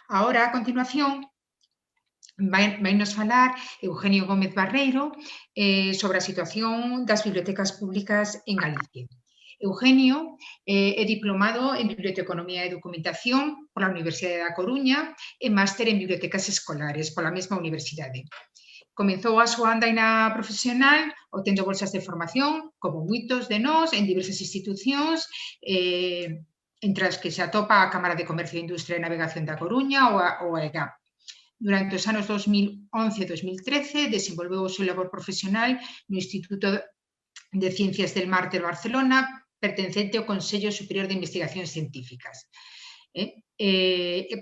Ahora, a continuación, vai-nos falar Eugenio Gómez Barreiro sobre a situación das bibliotecas públicas en Galicia. Eugenio é diplomado en Biblioteconomía e Documentación pola Universidade da Coruña e máster en Bibliotecas Escolares pola mesma universidade. Comezou a súa andaina profesional obtendo bolsas de formación, como moitos de nós, en diversas institucións, entre as que se atopa a Cámara de Comercio e Industria e Navegación da Coruña ou a EGAP. Durante os anos 2011 e 2013 desenvolveu o seu labor profesional no Instituto de Ciencias del Mar de Barcelona, pertencente ao Consello Superior de Investigacións Científicas,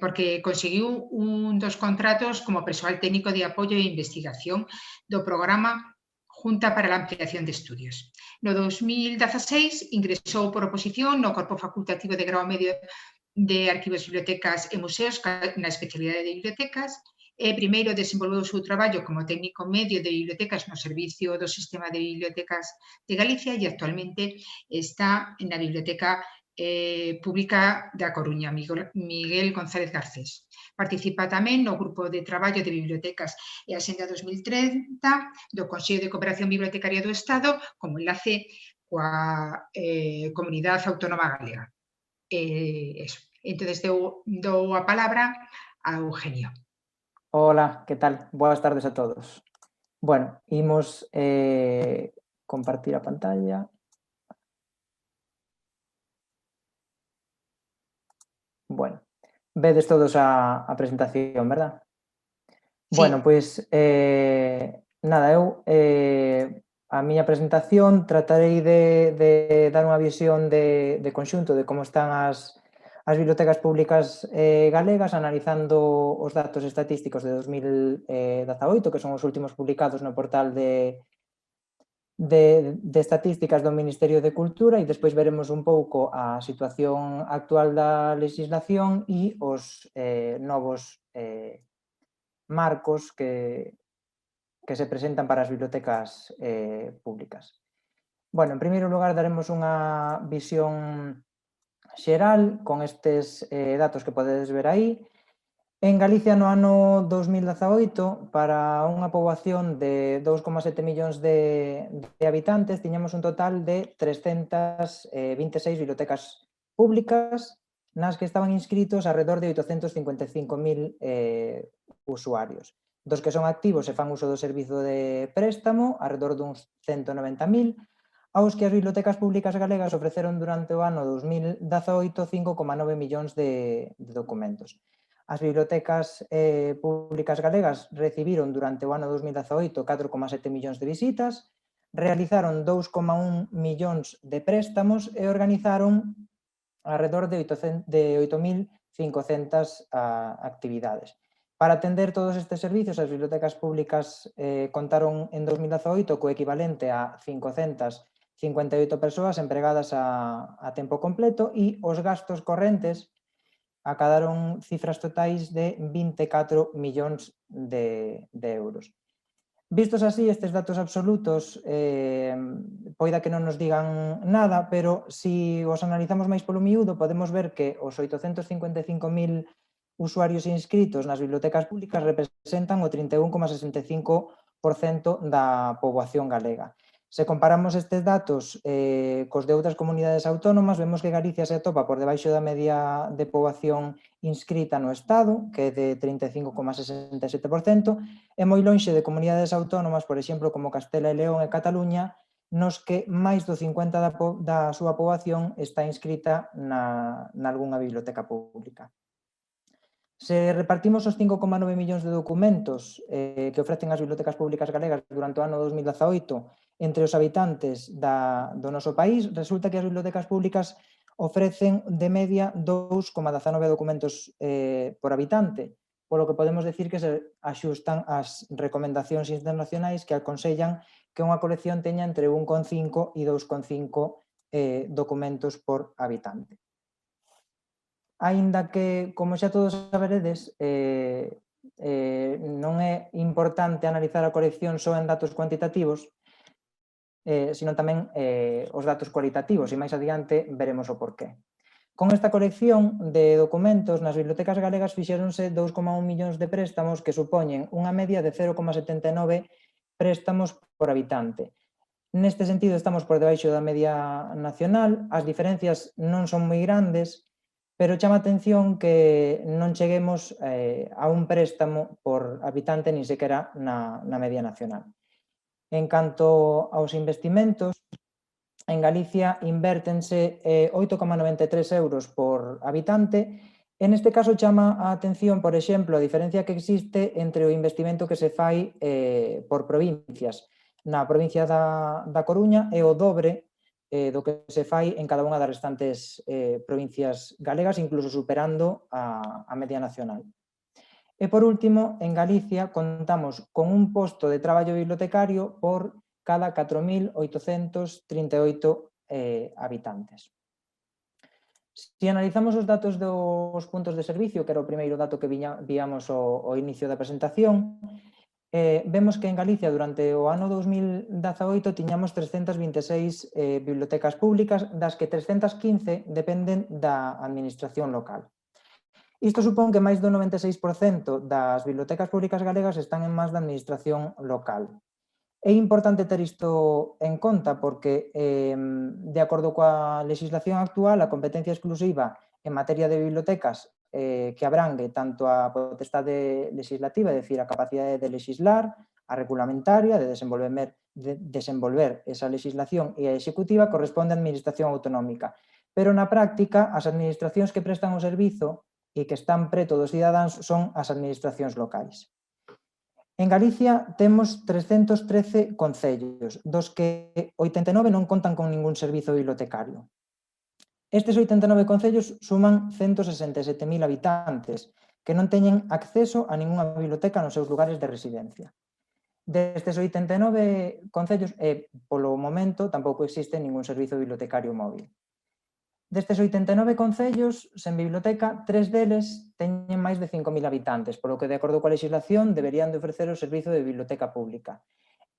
porque conseguiu un dos contratos como persoal técnico de apoio e investigación do programa Junta para a Ampliación de Estudios. No 2016 ingresou por oposición no Corpo Facultativo de Grao Medio de Arquivos, Bibliotecas e Museos na especialidade de bibliotecas e primeiro desenvolveu o seu traballo como técnico medio de bibliotecas no servicio do Sistema de Bibliotecas de Galicia e actualmente está na Biblioteca Pública da Coruña, Miguel González Garcés. Participa tamén no Grupo de Traballo de Bibliotecas e Axenda 2030 do Consello de Cooperación Bibliotecaria do Estado como enlace coa Comunidade Autónoma Galega. Entón, dou a palabra a Eugenio. Hola, que tal? Boas tardes a todos. Bueno, imos compartir a pantalla. Bueno, vedes todos a presentación, verdad? Sí. Bueno, pois, nada, eu a miña presentación tratarei de dar unha visión de conxunto de como están as bibliotecas públicas galegas, analizando os datos estatísticos de 2018, que son os últimos publicados no portal de estatísticas do Ministerio de Cultura, e despois veremos un pouco a situación actual da legislación e os novos marcos que se presentan para as bibliotecas públicas. Bueno, en primeiro lugar, daremos unha visión xeral con estes datos que podedes ver aí. En Galicia, no ano 2018, para unha poboación de 2,7 millóns de habitantes, tiñamos un total de 326 bibliotecas públicas nas que estaban inscritos alrededor de 855.000 usuarios, dos que son activos e fan uso do servizo de préstamo, alrededor duns 190.000, aos que as bibliotecas públicas galegas ofreceron durante o ano 2018 5,9 millóns de documentos. As bibliotecas públicas galegas recibiron durante o ano 2018 4,7 millóns de visitas, realizaron 2,1 millóns de préstamos e organizaron alrededor de 8.500 actividades. Para atender todos estes servicios, as bibliotecas públicas contaron en 2018 co equivalente a 558 persoas empregadas a tempo completo e os gastos correntes acadaron cifras totais de 24 millóns de euros. Vistos así, estes datos absolutos poida que non nos digan nada, pero se os analizamos máis polo miúdo, podemos ver que os 855.000 usuarios inscritos nas bibliotecas públicas representan o 31,65% da poboación galega. Se comparamos estes datos cos de outras comunidades autónomas, vemos que Galicia se atopa por debaixo da media de poboación inscrita no Estado, que é de 35,67%, e moi lonxe de comunidades autónomas, por exemplo, como Castela e León e Cataluña, nos que máis do 50% da súa poboación está inscrita nalgunha biblioteca pública. Se repartimos os 5,9 millóns de documentos que ofrecen as bibliotecas públicas galegas durante o ano 2018 entre os habitantes do noso país, resulta que as bibliotecas públicas ofrecen de media 2,19 documentos por habitante, polo que podemos decir que se axustan ás recomendacións internacionais que aconsellan que unha colección teña entre 1,5 e 2,5 documentos por habitante. Aínda que, como xa todos saberedes, non é importante analizar a colección só en datos cuantitativos, sino tamén os datos cualitativos, e máis adiante veremos o porqué. Con esta colección de documentos nas bibliotecas galegas fixéronse 2,1 millóns de préstamos que supoñen unha media de 0,79 préstamos por habitante. Neste sentido estamos por debaixo da media nacional, as diferencias non son moi grandes, pero chama a atención que non cheguemos a un préstamo por habitante nin sequera na media nacional. En canto aos investimentos, en Galicia invértense 8,93 euros por habitante. En este caso chama a atención, por exemplo, a diferencia que existe entre o investimento que se fai por provincias. Na provincia da Coruña é o dobre do que se fai en cada unha das restantes provincias galegas, incluso superando a media nacional. E por último, en Galicia contamos con un posto de traballo bibliotecario por cada 4.838 habitantes. Se analizamos os datos dos puntos de servicio, que era o primeiro dato que víamos ao inicio da presentación, vemos que en Galicia durante o ano 2018 tiñamos 326 bibliotecas públicas, das que 315 dependen da administración local. Isto supón que máis do 96% das bibliotecas públicas galegas están en mans da administración local. É importante ter isto en conta porque, de acordo coa legislación actual, a competencia exclusiva en materia de bibliotecas que abrangue tanto a potestade legislativa, é dicir, a capacidade de legislar, a regulamentaria, de desenvolver esa legislación e a executiva, corresponde á administración autonómica. Pero na práctica, as administracións que prestan o servizo e que están preto dos cidadáns son as administracións locais. En Galicia temos 313 concellos, dos que 89 non contan con ningún servizo bibliotecario. Estes 89 concellos suman 167.000 habitantes que non teñen acceso a ningunha biblioteca nos seus lugares de residencia. Destes 89 concellos, polo momento, tampouco existe ningún servizo bibliotecario móvil. Destes 89 concellos sen biblioteca, 3 deles teñen máis de 5.000 habitantes, polo que, de acordo coa legislación, deberían de ofrecer o servizo de biblioteca pública.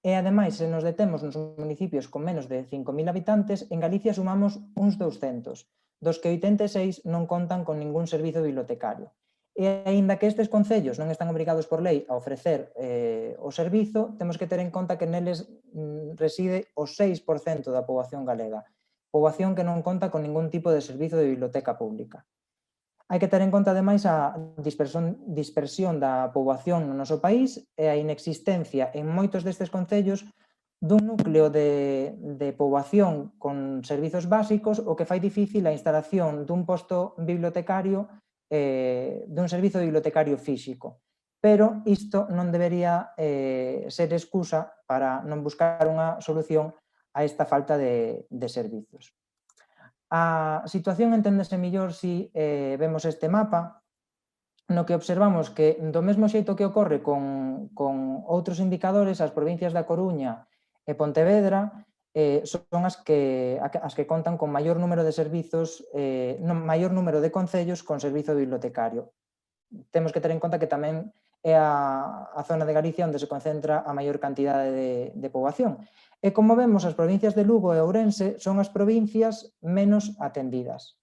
E, ademais, se nos detemos nos municipios con menos de 5.000 habitantes, en Galicia sumamos uns 200, dos que 86 non contan con ningún servizo bibliotecario. E, aínda que estes concellos non están obrigados por lei a ofrecer o servizo, temos que ter en conta que neles reside o 6% da poboación galega, poboación que non conta con ningún tipo de servizo de biblioteca pública. Hai que ter en conta, ademais, a dispersión da poboación no noso país e a inexistencia en moitos destes concellos dun núcleo de poboación con servizos básicos, o que fai difícil a instalación dun posto bibliotecario, dun servizo bibliotecario físico. Pero isto non debería ser excusa para non buscar unha solución a esta falta de servizos. A situación enténdese mellor se vemos este mapa, no que observamos que, do mesmo xeito que ocorre con outros indicadores, as provincias da Coruña e Pontevedra son as que contan con maior número de servizos, maior número de concellos con servizo bibliotecario. Temos que ter en conta que tamén é a zona de Galicia onde se concentra a maior cantidade de poboación. E, como vemos, as provincias de Lugo e Ourense son as provincias menos atendidas.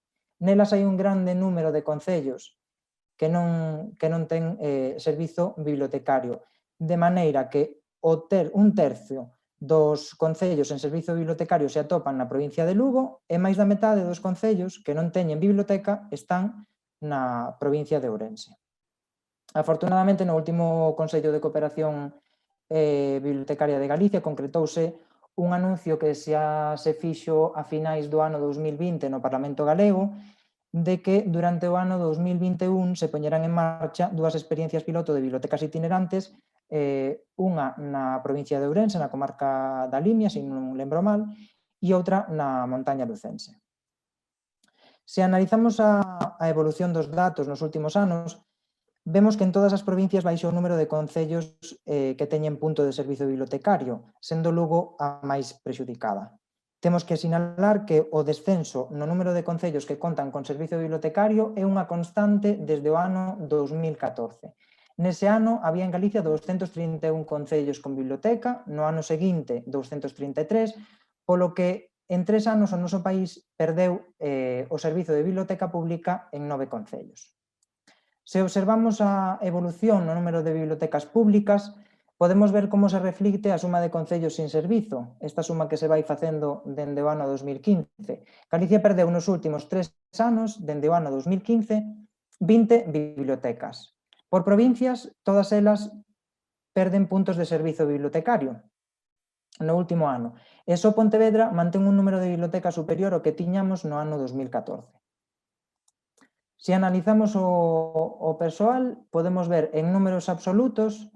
Nelas hai un grande número de concellos que non ten servizo bibliotecario, de maneira que un tercio dos concellos en servizo bibliotecario se atopan na provincia de Lugo e máis da metade dos concellos que non teñen biblioteca están na provincia de Ourense. Afortunadamente, no último Consello de Cooperación Bibliotecaria de Galicia concretouse un anuncio que xa se fixo a finais do ano 2020 no Parlamento Galego de que durante o ano 2021 se poñerán en marcha dúas experiencias piloto de bibliotecas itinerantes, unha na provincia de Ourense, na comarca da Limia, se non lembro mal, e outra na montaña lucense. Se analizamos a evolución dos datos nos últimos anos, vemos que en todas as provincias baixou o número de concellos que teñen punto de servizo bibliotecario, sendo Lugo a máis prexudicada. Temos que sinalar que o descenso no número de concellos que contan con servizo bibliotecario é unha constante desde o ano 2014. Nese ano había en Galicia 231 concellos con biblioteca, no ano seguinte 233, polo que en 3 anos o noso país perdeu o servizo de biblioteca pública en 9 concellos. Se observamos a evolución no número de bibliotecas públicas, podemos ver como se reflicte a suma de concellos sin servizo, esta suma que se vai facendo dende o ano 2015. Galicia perdeu nos últimos 3 anos, dende o ano 2015, 20 bibliotecas. Por provincias, todas elas perden puntos de servizo bibliotecario no último ano. E só Pontevedra mantén un número de bibliotecas superior ao que tiñamos no ano 2014. Se analizamos o persoal, podemos ver en números absolutos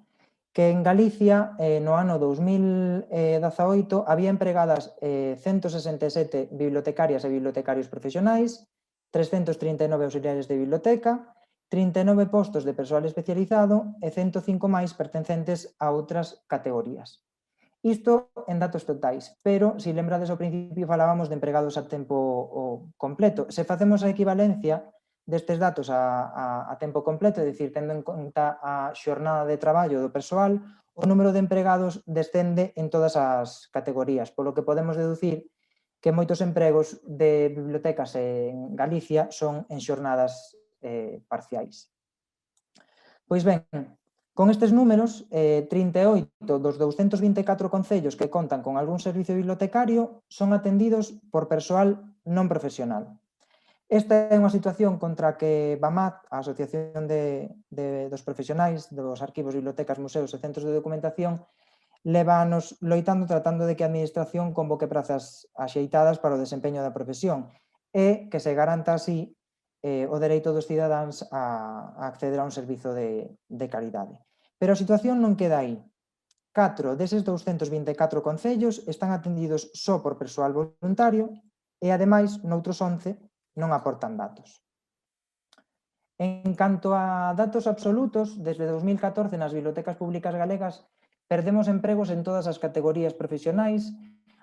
que en Galicia no ano 2018 había empregadas 167 bibliotecarias e bibliotecarios profesionais, 339 auxiliares de biblioteca, 39 postos de persoal especializado e 105 máis pertencentes a outras categorías. Isto en datos totais, pero, se lembrades ao principio, falábamos de empregados a tempo completo. Se facemos a equivalencia destes datos a tempo completo, é dicir, tendo en conta a xornada de traballo do persoal, o número de empregados descende en todas as categorías, polo que podemos deducir que moitos empregos de bibliotecas en Galicia son en xornadas parciais. Pois ben, con estes números, 38 dos 224 concellos que contan con algún servicio bibliotecario son atendidos por persoal non profesional. Esta é unha situación contra a que BAMAT, a Asociación dos Profesionais dos Arquivos, Bibliotecas, Museos e Centros de Documentación, leva anos loitando tratando de que a Administración convoque prazas axeitadas para o desempeño da profesión e que se garanta así o dereito dos cidadáns a acceder a un servizo de calidade. Pero a situación non queda aí. 4 deses 224 concellos están atendidos só por persoal voluntario e, ademais, noutros 11 non aportan datos. En canto a datos absolutos, desde 2014 nas bibliotecas públicas galegas perdemos empregos en todas as categorías profesionais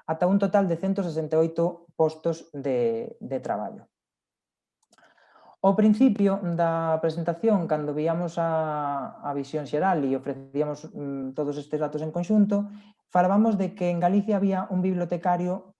ata un total de 168 postos de traballo. Ao principio da presentación, cando víamos a visión xeral e ofrecíamos todos estes datos en conxunto, falábamos de que en Galicia había un bibliotecario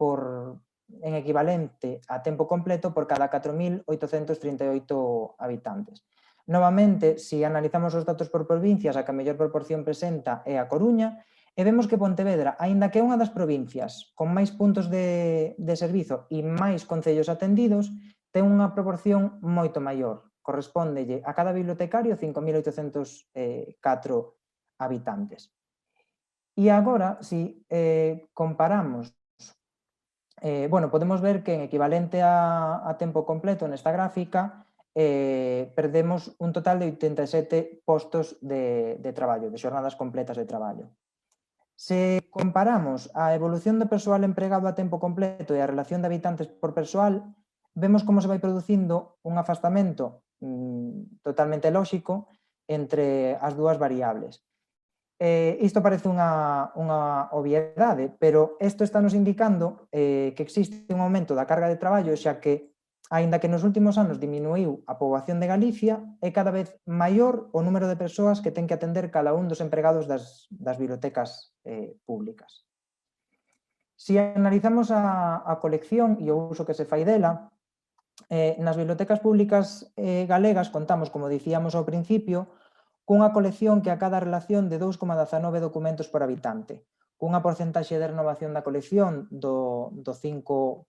en equivalente a tempo completo por cada 4.838 habitantes. Novamente, se analizamos os datos por provincias, a que a mellor proporción presenta é a Coruña, e vemos que Pontevedra, aínda que é unha das provincias con máis puntos de servizo e máis concellos atendidos, ten unha proporción moito maior. Correspóndelle a cada bibliotecario 5.804 habitantes. E agora, se comparamos, podemos ver que en equivalente a tempo completo nesta gráfica perdemos un total de 87 postos de traballo, de xornadas completas de traballo. Se comparamos a evolución do persoal empregado a tempo completo e a relación de habitantes por persoal, vemos como se vai producindo un afastamento totalmente lóxico entre as dúas variables. Isto parece unha obviedade, pero isto está nos indicando que existe un aumento da carga de traballo, xa que, aínda que nos últimos anos diminuiu a poboación de Galicia, é cada vez maior o número de persoas que ten que atender cada un dos empregados das bibliotecas públicas. Se analizamos a colección e o uso que se fai dela, nas bibliotecas públicas galegas contamos, como dicíamos ao principio, cunha colección que acada a relación de 2,19 documentos por habitante, cunha porcentaxe de renovación da colección do 5%,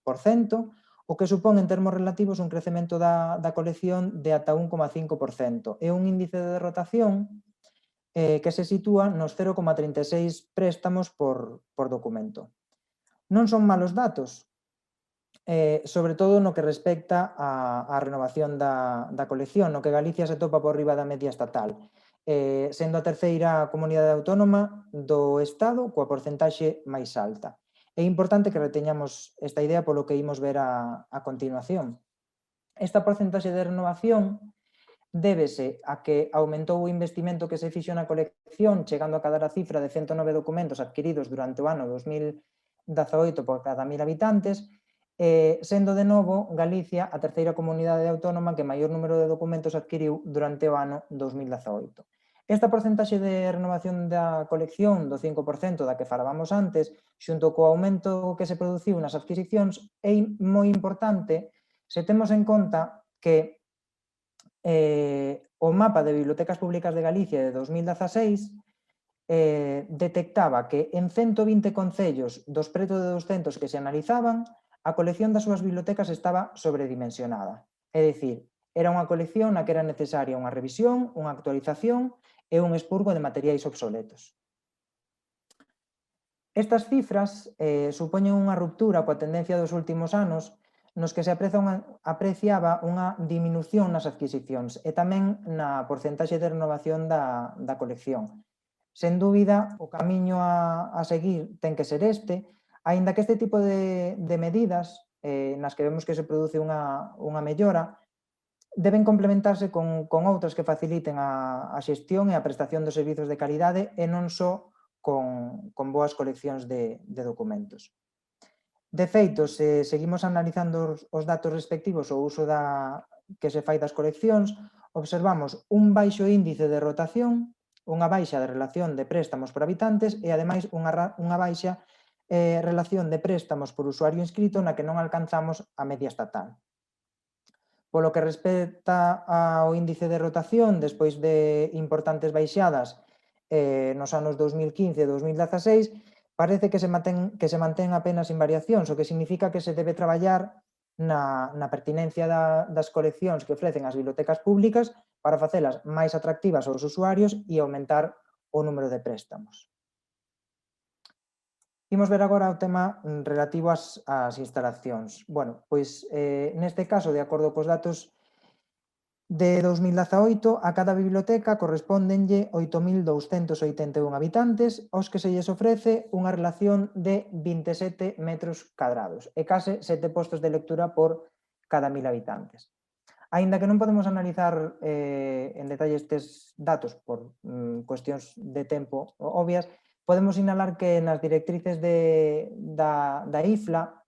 o que supón en termos relativos un crecemento da colección de ata 1,5% e un índice de rotación que se sitúa nos 0,36 préstamos por documento. Non son malos datos, sobre todo no que respecta á renovación da colección, no que Galicia se topa por riba da media estatal, sendo a terceira comunidade autónoma do Estado coa porcentaxe máis alta. É importante que reteñamos esta idea polo que imos ver a continuación. Esta porcentaxe de renovación débese a que aumentou o investimento que se fixo na colección, chegando a cadar a cifra de 109 documentos adquiridos durante o ano 2018 por cada 1.000 habitantes, sendo de novo Galicia a terceira comunidade autónoma que maior número de documentos adquiriu durante o ano 2018. Esta porcentaxe de renovación da colección do 5% da que falábamos antes, xunto co aumento que se produciu nas adquisicións, é moi importante se temos en conta que o mapa de bibliotecas públicas de Galicia de 2016 detectaba que en 120 concellos dos preto de 200 que se analizaban, a colección das súas bibliotecas estaba sobredimensionada. É dicir, era unha colección na que era necesaria unha revisión, unha actualización e un expurgo de materiais obsoletos. Estas cifras supoñen unha ruptura coa tendencia dos últimos anos nos que se apreciaba unha diminución nas adquisicións e tamén na porcentaxe de renovación da colección. Sen dúbida, o camiño a seguir ten que ser este, aínda que este tipo de medidas nas que vemos que se produce unha mellora, deben complementarse con outras que faciliten a xestión e a prestación dos servizos de calidade e non só con boas coleccións de documentos. De feito, se seguimos analizando os datos respectivos ao uso que se fai das coleccións, observamos un baixo índice de rotación, unha baixa de relación de préstamos por habitantes e, ademais, unha baixa relación de préstamos por usuario inscrito na que non alcanzamos a media estatal. Polo que respecta ao índice de rotación, despois de importantes baixadas nos anos 2015 e 2016, parece que se mantén apenas en variacións, o que significa que se debe traballar na pertinencia das coleccións que ofrecen as bibliotecas públicas para facelas máis atractivas aos usuarios e aumentar o número de préstamos. Imos ver agora o tema relativo ás instalacións. Bueno, pois neste caso, de acordo cos datos de 2018, a cada biblioteca correspóndenlle 8.281 habitantes, aos que se lles ofrece unha relación de 27 metros cadrados e case 7 postos de lectura por cada 1.000 habitantes. Aínda que non podemos analizar en detalle estes datos por cuestións de tempo obvias, podemos sinalar que nas directrices da IFLA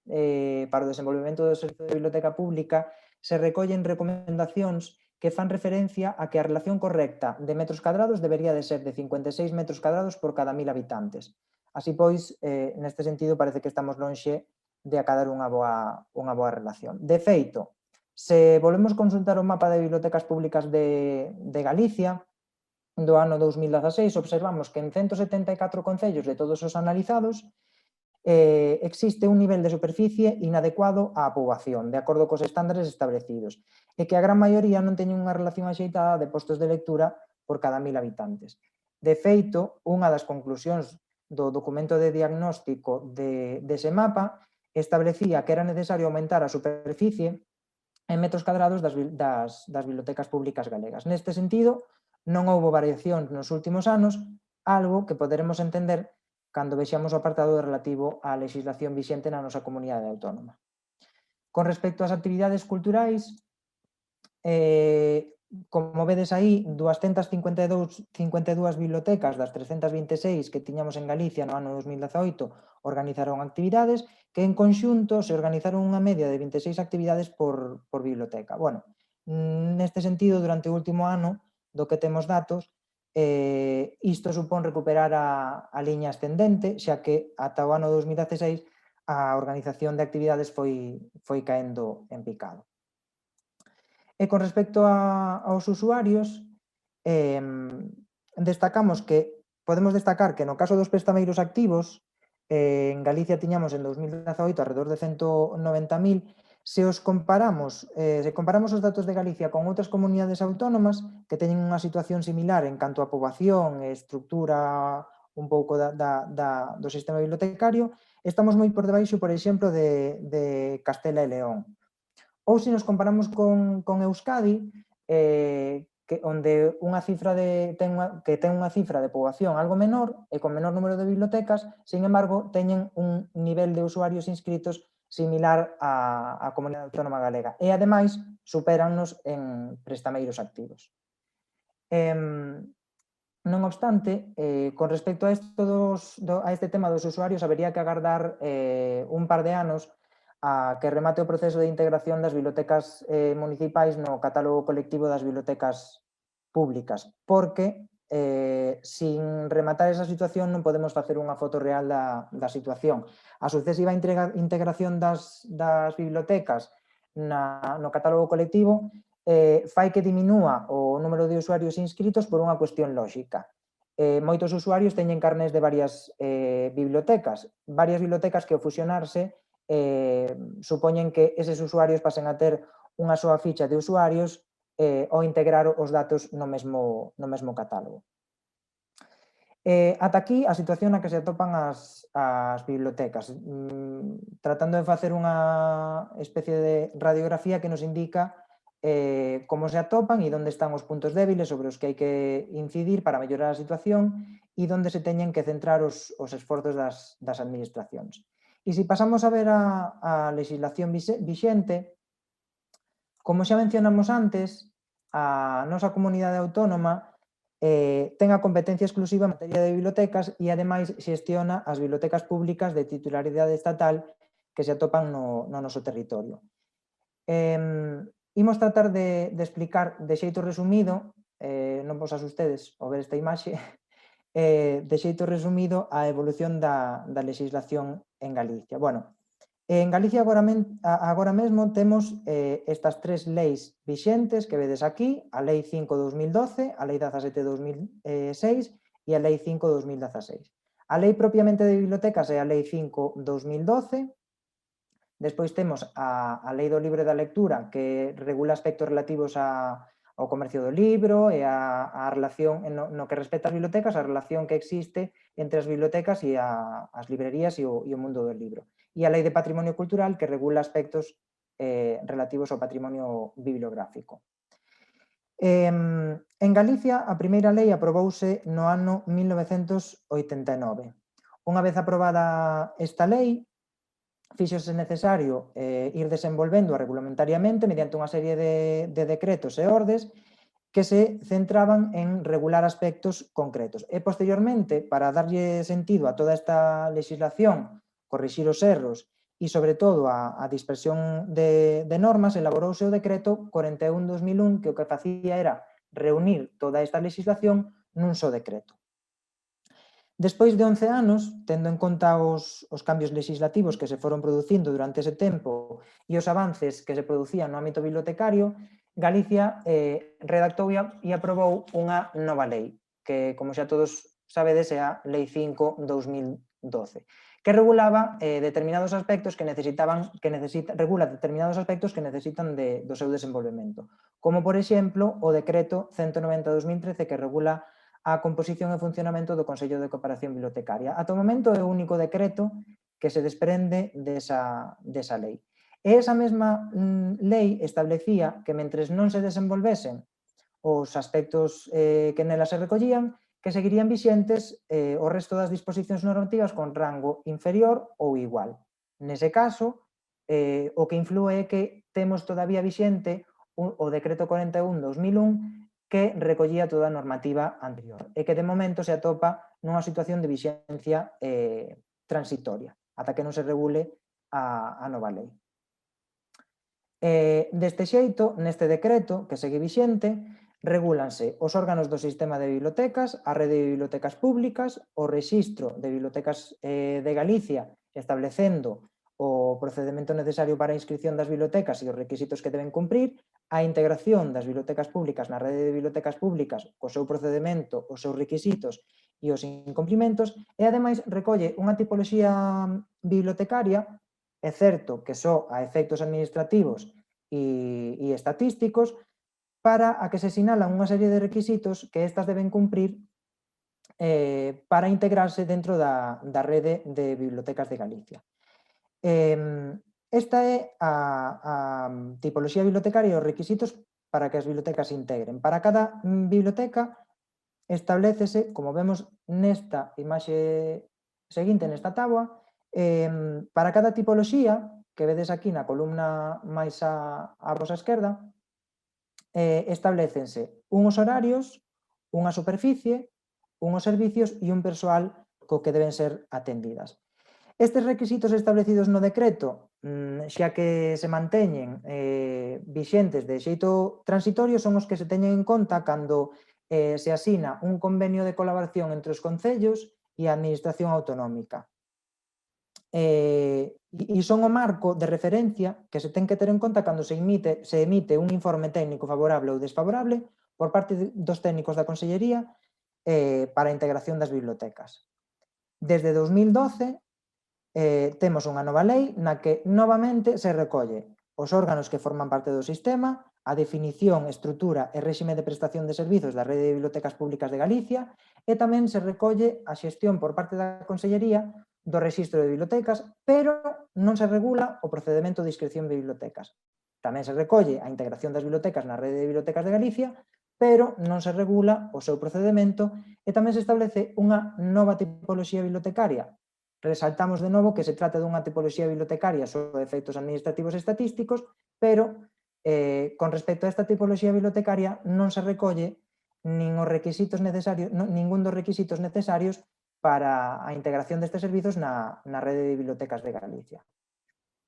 para o desenvolvemento do servizo de biblioteca pública se recollen recomendacións que fan referencia a que a relación correcta de metros cadrados debería de ser de 56 metros cadrados por cada 1.000 habitantes. Así pois, neste sentido, parece que estamos lonxe de acadar unha boa relación. De feito, se volvemos consultar o mapa de bibliotecas públicas de Galicia do ano 2016, observamos que en 174 concellos de todos os analizados existe un nivel de superficie inadecuado á poboación, de acordo cos estándares establecidos, e que a gran maioría non teñen unha relación axeitada de postos de lectura por cada 1.000 habitantes. De feito, unha das conclusións do documento de diagnóstico dese mapa establecía que era necesario aumentar a superficie en metros cadrados das bibliotecas públicas galegas. Neste sentido, non houbo variacións nos últimos anos, algo que poderemos entender cando vexamos o apartado relativo á legislación vixente na nosa comunidade autónoma. Con respecto ás actividades culturais, como vedes aí, 252 bibliotecas das 326 que tiñamos en Galicia no ano 2018 organizaron actividades que en conxunto se organizaron unha media de 26 actividades por biblioteca. Bueno, neste sentido, durante o último ano do que temos datos, isto supón recuperar a liña ascendente, xa que ata o ano 2016 a organización de actividades foi caendo en picado. E con respecto aos usuarios, podemos destacar que no caso dos prestameiros activos, en Galicia tiñamos en 2018 alrededor de 190.000. Se comparamos os datos de Galicia con outras comunidades autónomas que teñen unha situación similar en canto a poboación e estructura un pouco do sistema bibliotecario, estamos moi por debaixo, por exemplo, de Castela e León. Ou se nos comparamos con Euskadi, onde ten unha cifra de poboación algo menor e con menor número de bibliotecas, sin embargo, teñen un nivel de usuarios inscritos similar á comunidade autónoma galega e, ademais, supérannos en prestameiros activos. Non obstante, con respecto a este tema dos usuarios, habería que agardar un par de anos a que remate o proceso de integración das bibliotecas municipais no catálogo colectivo das bibliotecas públicas, porque sin rematar esa situación non podemos facer unha foto real da situación. A sucesiva integración das bibliotecas no catálogo colectivo fai que diminúa o número de usuarios inscritos por unha cuestión lógica. Moitos usuarios teñen carnés de varias bibliotecas que ao fusionarse supoñen que eses usuarios pasen a ter unha soa ficha de usuarios ao integrar os datos no mesmo catálogo. Ata aquí a situación na que se atopan as bibliotecas, tratando de facer unha especie de radiografía que nos indica como se atopan e onde están os puntos débiles sobre os que hai que incidir para mellorar a situación e onde se teñen que centrar os esforzos das administracións. E se pasamos a ver a legislación vixente, como xa mencionamos antes, a nosa comunidade autónoma ten a competencia exclusiva en materia de bibliotecas e, ademais, xestiona as bibliotecas públicas de titularidade estatal que se atopan no noso territorio. Imos tratar de explicar de xeito resumido, non vos asustedes ao ver esta imaxe, de xeito resumido a evolución da legislación en Galicia. Bueno, en Galicia agora mesmo temos estas tres leis vixentes que vedes aquí, a Lei 5/2012, a Lei 17/2006 e a Lei 5/2016. A lei propiamente de bibliotecas é a Lei 5/2012, despois temos a Lei do Libro e da Lectura, que regula aspectos relativos ao comercio do libro e a relación, no que respecta ás bibliotecas, a relación que existe entre as bibliotecas e as librerías e o mundo do libro. E a Lei de Patrimonio Cultural, que regula aspectos relativos ao patrimonio bibliográfico. En Galicia, a primeira lei aprobouse no ano 1989. Unha vez aprobada esta lei, fíxose necesario ir desenvolvendo regulamentariamente mediante unha serie de decretos e ordes que se centraban en regular aspectos concretos. E, posteriormente, para darlle sentido a toda esta legislación, corrixir os erros e, sobre todo, a dispersión de normas, elaborouse o decreto 41/2001, que o que facía era reunir toda esta legislación nun só decreto. Despois de 11 anos, tendo en conta os cambios legislativos que se foron producindo durante ese tempo e os avances que se producían no ámbito bibliotecario, Galicia redactou e aprobou unha nova lei, que, como xa todos sabedes, é a Lei 5/2012, que regulaba determinados aspectos regula determinados aspectos que necesitan do seu desenvolvemento, como, por exemplo, o Decreto 190/2013, que regula a composición e funcionamento do Consello de Cooperación Bibliotecaria. Ata o momento é o único decreto que se desprende desa lei. E esa mesma lei establecía que, mentres non se desenvolvesen os aspectos que nela se recollían, que seguirían vixentes o resto das disposicións normativas con rango inferior ou igual. Nese caso, o que inflúe é que temos todavía vixente o Decreto 41/2001, que recollía toda a normativa anterior e que de momento se atopa nunha situación de vixencia transitoria, ata que non se regule a nova lei. Deste xeito, neste decreto, que segue vixente, regúlanse os órganos do sistema de bibliotecas, a rede de bibliotecas públicas, o rexistro de bibliotecas de Galicia, establecendo o procedimento necesario para a inscripción das bibliotecas e os requisitos que deben cumprir, a integración das bibliotecas públicas na rede de bibliotecas públicas, co seu procedimento, os seus requisitos e os incumprimentos, e ademais recolle unha tipoloxía bibliotecaria. É certo que só a efectos administrativos e estatísticos, para a que se sinalan unha serie de requisitos que estas deben cumprir para integrarse dentro da rede de bibliotecas de Galicia. Esta é a tipoloxía bibliotecaria e os requisitos para que as bibliotecas se integren. Para cada biblioteca establecese, como vemos nesta imaxe seguinte, nesta táboa, para cada tipoloxía, que vedes aquí na columna máis á vosa esquerda, establecense unhos horarios, unha superficie, unhos servicios e un persoal co que deben ser atendidas. Estes requisitos establecidos no decreto, xa que se manteñen vixentes de xeito transitorio, son os que se teñen en conta cando se asina un convenio de colaboración entre os concellos e a administración autonómica. E son o marco de referencia que se ten que ter en conta cando se emite un informe técnico favorable ou desfavorable por parte dos técnicos da Consellería para a integración das bibliotecas. Desde 2012 temos unha nova lei na que novamente se recolle os órganos que forman parte do sistema, a definición, estrutura e réxime de prestación de servizos da Rede de Bibliotecas Públicas de Galicia e tamén se recolle a xestión por parte da Consellería do rexistro de bibliotecas, pero non se regula o procedemento de inscripción de bibliotecas. Tamén se recolle a integración das bibliotecas na Rede de Bibliotecas de Galicia, pero non se regula o seu procedemento e tamén se establece unha nova tipoloxía bibliotecaria. Resaltamos de novo que se trata dunha tipoloxía bibliotecaria sobre efectos administrativos e estatísticos, pero con respecto a esta tipoloxía bibliotecaria non se recolle ningún dos requisitos necesarios para a integración destes servizos na Rede de Bibliotecas de Galicia.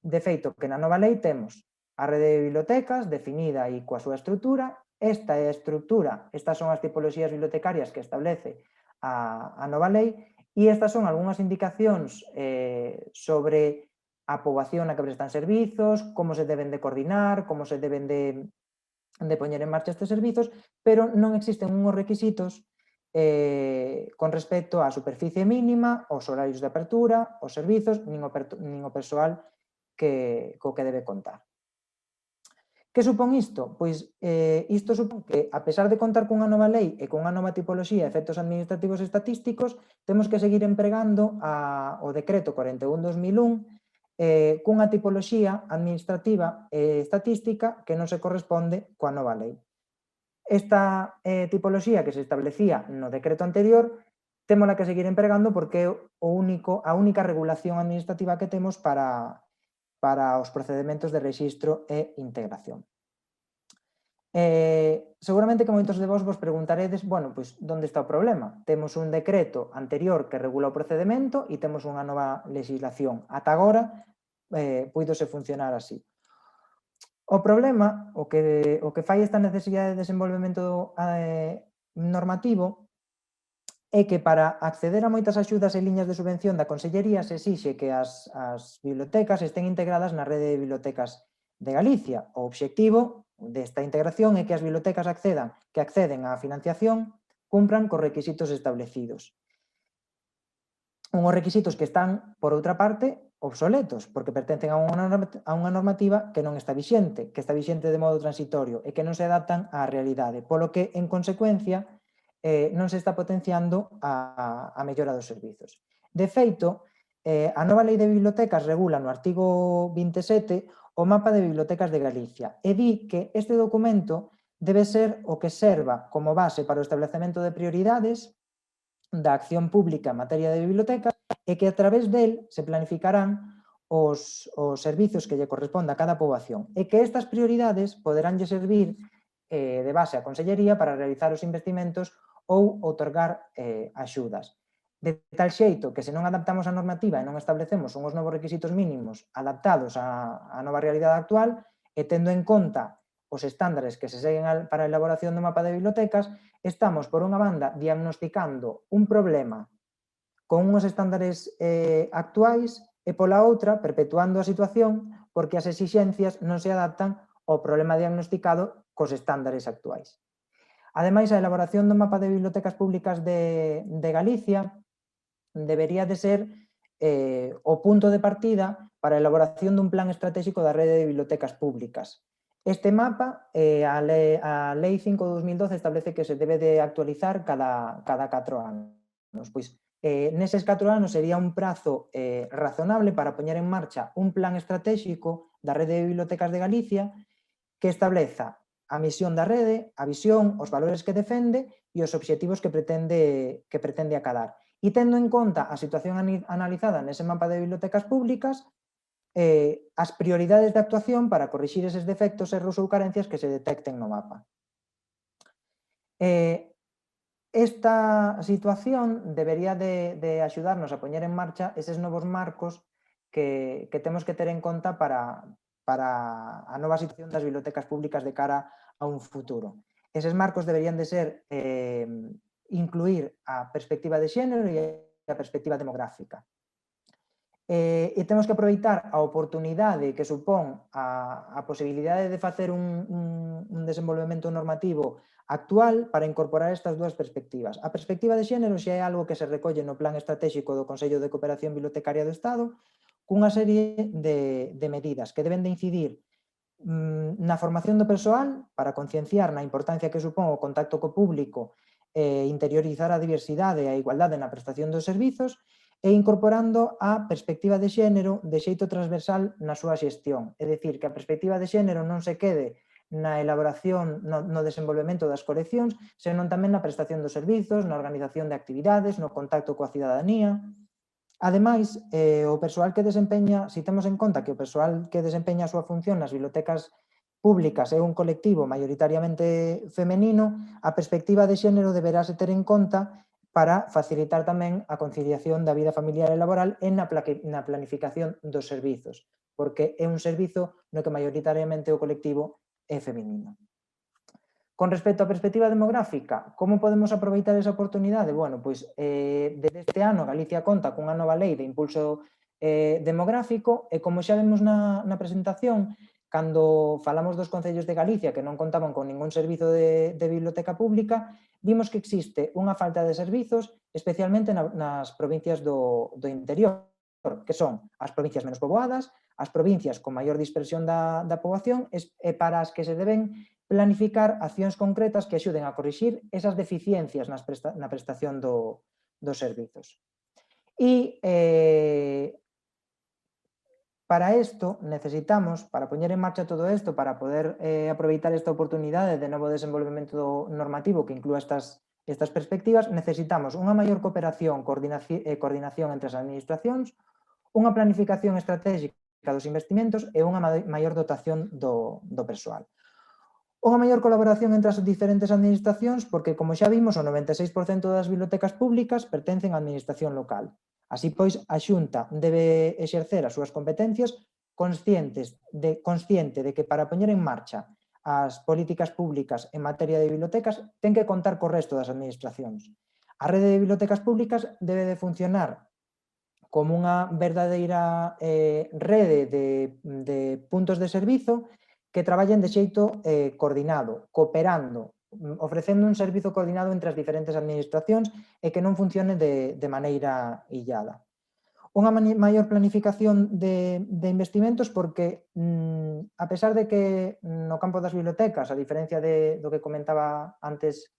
De feito, que na nova lei temos a Rede de Bibliotecas definida e coa súa estrutura. Esta é a estrutura, estas son as tipoloxías bibliotecarias que establece a nova lei e estas son algunhas indicacións sobre a poboación na que prestan servizos, como se deben de coordinar, como se deben de poñer en marcha estes servizos, pero non existen unhos requisitos con respecto á superficie mínima, aos horarios de apertura, os servizos, nin o persoal co que debe contar. Que supón isto? Pois isto supón que, a pesar de contar cunha nova lei e cunha nova tipoloxía de efectos administrativos e estatísticos, temos que seguir empregando o decreto 41/2001 cunha tipoloxía administrativa e estatística que non se corresponde coa nova lei. Esta tipoloxía que se establecía no decreto anterior témola que seguir empregando porque é a única regulación administrativa que temos para os procedementos de rexistro e integración. Seguramente que moitos de vos preguntaredes, bueno, pois, onde está o problema? Temos un decreto anterior que regula o procedemento e temos unha nova legislación. Ata agora, puidose funcionar así. O problema, o que fai esta necesidade de desenvolvemento normativo é que para acceder a moitas axudas e liñas de subvención da Consellería se exixe que as bibliotecas estén integradas na Rede de Bibliotecas de Galicia. O obxectivo desta integración é que as bibliotecas que acceden á financiación cumpran cos requisitos establecidos. Unhos requisitos que están, por outra parte, obsoletos, porque pertencen a unha normativa que non está vixente, que está vixente de modo transitorio e que non se adaptan á realidade, polo que, en consecuencia, non se está potenciando a mellora dos servizos. De feito, a nova Lei de Bibliotecas regula no artigo 27 o mapa de bibliotecas de Galicia e di que este documento debe ser o que serva como base para o establecemento de prioridades da acción pública en materia de bibliotecas e que a través del se planificarán os servizos que lle corresponde a cada poboación e que estas prioridades poderánlle servir de base á Consellería para realizar os investimentos ou outorgar axudas. De tal xeito que se non adaptamos a normativa e non establecemos unhos novos requisitos mínimos adaptados á nova realidade actual e tendo en conta os estándares que se seguen para a elaboración do mapa de bibliotecas, estamos, por unha banda, diagnosticando un problema con unhos estándares actuais e, pola outra, perpetuando a situación porque as exixencias non se adaptan ao problema diagnosticado cos estándares actuais. Ademais, a elaboración do mapa de bibliotecas públicas de Galicia debería de ser o punto de partida para a elaboración dun plan estratégico da Rede de Bibliotecas Públicas. Este mapa, a Lei 5/2012 establece que se debe de actualizar cada 4 anos. Pois, neses 4 anos sería un prazo razonable para poñer en marcha un plan estratégico da Rede de Bibliotecas de Galicia que estableza a misión da rede, a visión, os valores que defende e os obxectivos que pretende acadar. E tendo en conta a situación analizada nese mapa de bibliotecas públicas, as prioridades de actuación para corrixir eses defectos, erros ou carencias que se detecten no mapa. Esta situación debería de axudarnos a poñer en marcha eses novos marcos que temos que ter en conta para a nova situación das bibliotecas públicas de cara a un futuro. Eses marcos deberían de ser incluir a perspectiva de xénero e a perspectiva demográfica. E temos que aproveitar a oportunidade que supón a posibilidade de facer un desenvolvemento normativo actual para incorporar estas dúas perspectivas. A perspectiva de xénero xa é algo que se recolle no Plan Estratégico do Consello de Cooperación Bibliotecaria do Estado cunha serie de medidas que deben de incidir na formación do persoal para concienciar na importancia que supón o contacto co público e interiorizar a diversidade e a igualdade na prestación dos servizos e incorporando a perspectiva de xénero de xeito transversal na súa xestión. É dicir, que a perspectiva de xénero non se quede na elaboración, no desenvolvemento das coleccións, senón tamén na prestación dos servizos, na organización de actividades, no contacto coa cidadanía. Ademais, o persoal que desempeña, se temos en conta que o persoal que desempeña a súa función nas bibliotecas públicas é un colectivo maioritariamente femenino, a perspectiva de xénero deberase ter en conta para facilitar tamén a conciliación da vida familiar e laboral e na planificación dos servizos, porque é un servizo no que maioritariamente o colectivo é feminino. Con respecto á perspectiva demográfica, como podemos aproveitar esa oportunidade? Bueno, pois desde este ano Galicia conta cunha nova lei de impulso demográfico e como xa vemos na presentación, cando falamos dos concellos de Galicia que non contaban con ningún servizo de biblioteca pública, vimos que existe unha falta de servizos, especialmente nas provincias do interior, que son as provincias menos poboadas, as provincias con maior dispersión da poboación e para as que se deben planificar accións concretas que axuden a corrixir esas deficiencias na prestación dos servizos. E para isto necesitamos, para poñer en marcha todo isto, para poder aproveitar esta oportunidade de novo desenvolvemento normativo que inclúa estas perspectivas, necesitamos unha maior cooperación e coordinación entre as administracións, unha planificación estratégica dos investimentos e unha maior dotación do persoal. Unha maior colaboración entre as diferentes administracións porque, como xa vimos, o 96% das bibliotecas públicas pertencen á administración local. Así pois, a Xunta debe exercer as súas competencias consciente de que para poñer en marcha as políticas públicas en materia de bibliotecas ten que contar co resto das administracións. A rede de bibliotecas públicas debe de funcionar como unha verdadeira rede de puntos de servizo que traballen de xeito coordinado, cooperando, ofrecendo un servizo coordinado entre as diferentes administracións e que non funcione de maneira illada. Unha maior planificación de investimentos porque, a pesar de que no campo das bibliotecas, a diferencia do que comentaba antes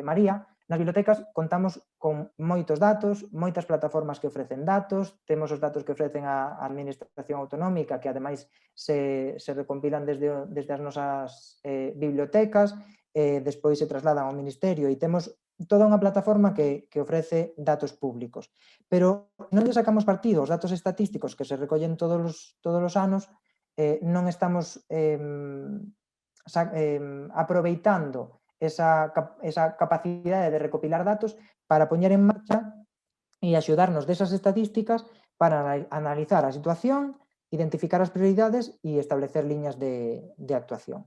María, nas bibliotecas contamos con moitos datos, moitas plataformas que ofrecen datos, temos os datos que ofrecen a Administración Autonómica que ademais se recompilan desde as nosas bibliotecas, despois se trasladan ao Ministerio e temos toda unha plataforma que ofrece datos públicos. Pero non lle sacamos partido aos datos estatísticos que se recollen todos os anos, non estamos aproveitando esa capacidade de recopilar datos para poñer en marcha e axudarnos desas estadísticas para analizar a situación, identificar as prioridades e establecer liñas de actuación.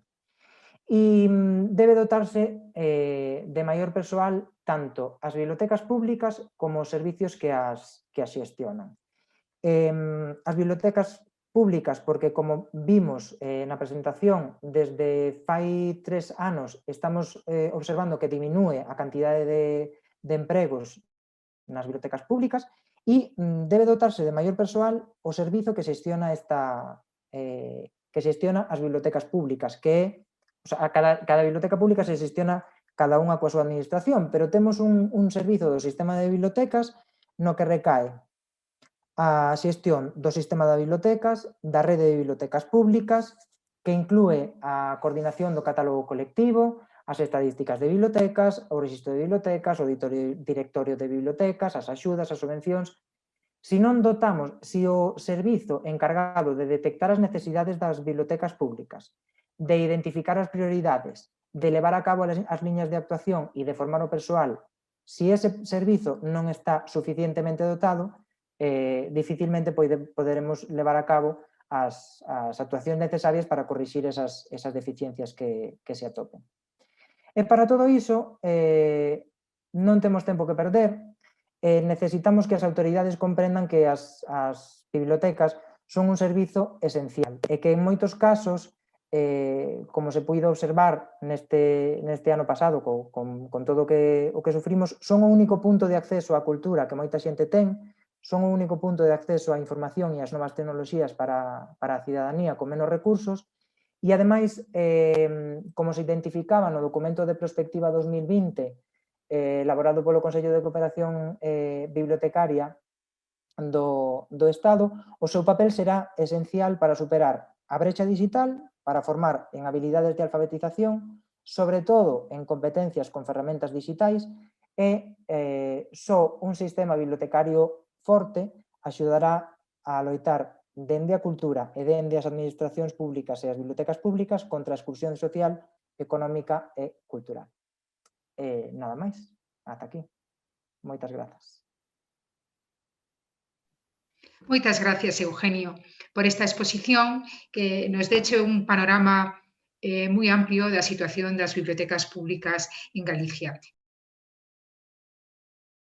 E debe dotarse de maior persoal tanto as bibliotecas públicas como os servicios que as xestionan. As bibliotecas públicas, porque como vimos na presentación, desde fai 3 anos estamos observando que diminúe a cantidade de empregos nas bibliotecas públicas e debe dotarse de maior persoal o servizo que xestiona as bibliotecas públicas, que é, cada biblioteca pública se xestiona cada unha coa súa administración, pero temos un servizo do sistema de bibliotecas no que recae a xestión do sistema de bibliotecas, da rede de bibliotecas públicas, que inclúe a coordinación do catálogo colectivo, as estadísticas de bibliotecas, o rexistro de bibliotecas, o directorio de bibliotecas, as axudas, as subvencións. Se non dotamos, se o servizo encargado de detectar as necesidades das bibliotecas públicas, de identificar as prioridades, de levar a cabo as liñas de actuación e de formar o persoal, se ese servizo non está suficientemente dotado, difícilmente poderemos levar a cabo as actuacións necesarias para corrixir esas deficiencias que se atopen. E para todo iso, non temos tempo que perder, necesitamos que as autoridades comprendan que as bibliotecas son un servizo esencial e que en moitos casos, como se puido observar neste ano pasado con todo o que sufrimos, son o único punto de acceso á cultura que moita xente ten, son o único punto de acceso á información e ás novas tecnoloxías para a cidadanía con menos recursos e, ademais, como se identificaba no documento de prospectiva 2020 elaborado polo Consello de Cooperación Bibliotecaria do Estado, o seu papel será esencial para superar a brecha digital, para formar en habilidades de alfabetización, sobre todo en competencias con ferramentas digitais, e só un sistema bibliotecario forte axudará a loitar dende a cultura e dende as administracións públicas e as bibliotecas públicas contra a exclusión social, económica e cultural. Nada máis, ata aquí. Moitas grazas. Moitas gracias, Eugenio, por esta exposición que nos deche un panorama moi amplio da situación das bibliotecas públicas en Galicia.